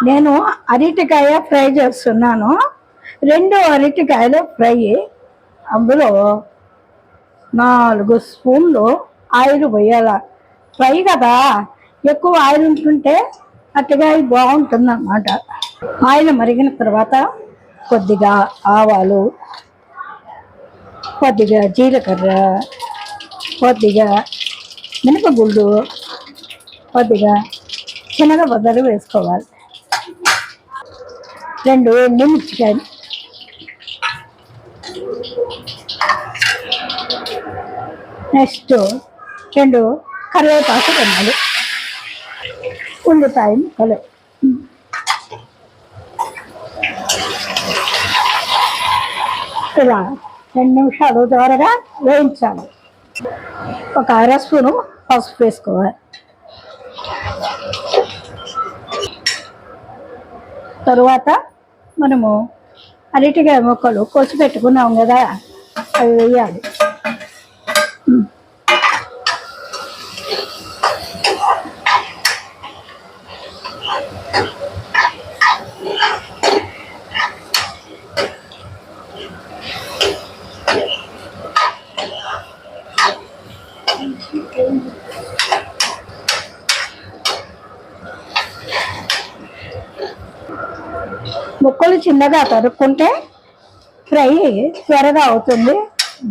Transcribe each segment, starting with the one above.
నేను అరటికాయ ఫ్రై చేస్తున్నాను. 2 అరటికాయలు ఫ్రై. అందులో 4 స్పూన్లు ఆయిల్ పోయాల. ఫ్రై కదా, ఎక్కువ ఆయిల్ ఉంటుంటే అరటికాయ బాగుంటుంది అన్నమాట. ఆయిల్ మరిగిన తర్వాత కొద్దిగా ఆవాలు, కొద్దిగా జీలకర్ర, కొద్దిగా మినపగుళ్ళు, కొద్దిగా శనగపద్దలు వేసుకోవాలి. 2 ఎండుమిర్చికాయలు, నెక్స్ట్ 2 కరివేపాకు కొన్నాళ్ళు, ఉల్లిపాయ ముక్కలు. ఇలా 2 నిమిషాలు దోరగా వేయించాలి. ఒక అర స్పూను పసుపు వేసుకోవాలి. తరువాత మనము అరటికాయ ముక్కలు కోసి పెట్టుకున్నాం కదా, అవి వేయాలి. ముక్కలు చిన్నగా తరుక్కుంటే ఫ్రై త్వరగా అవుతుంది,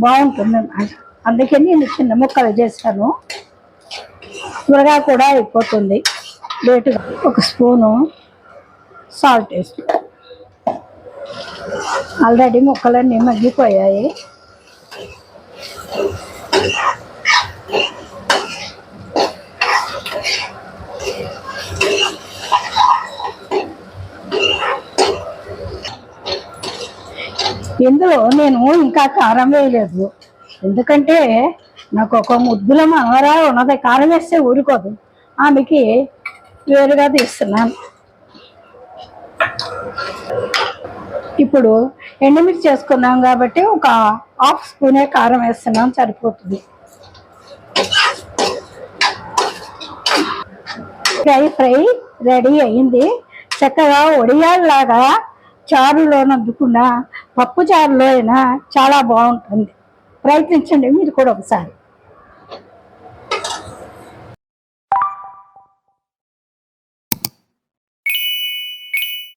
బాగుంటుంది అన్నమాట. అందుకని నేను చిన్న ముక్కలు చేశాను, త్వరగా కూడా అయిపోతుంది లేటుగా. 1 స్పూను సాల్ట్ వేసి, ఆల్రెడీ ముక్కలన్నీ మగ్గిపోయాయి. ఇందులో నేను ఇంకా కారం వేయలేదు, ఎందుకంటే నాకు ఒక ముద్దుల మనవరా ఉన్నది, కారం వేస్తే ఊరుకోదు. ఆమెకి వేరుగా తీస్తున్నాను. ఇప్పుడు ఎండుమిర్చి చేసుకున్నాం కాబట్టి ఒక హాఫ్ స్పూనే కారం వేస్తున్నాం, సరిపోతుంది. ఫ్రై రెడీ అయింది. చక్కగా ఒడియాల్లాగా చారులో నందుకున్న పప్పు చారులో అయినా చాలా బాగుంటుంది. ప్రయత్నించండి మీరు కూడా ఒకసారి.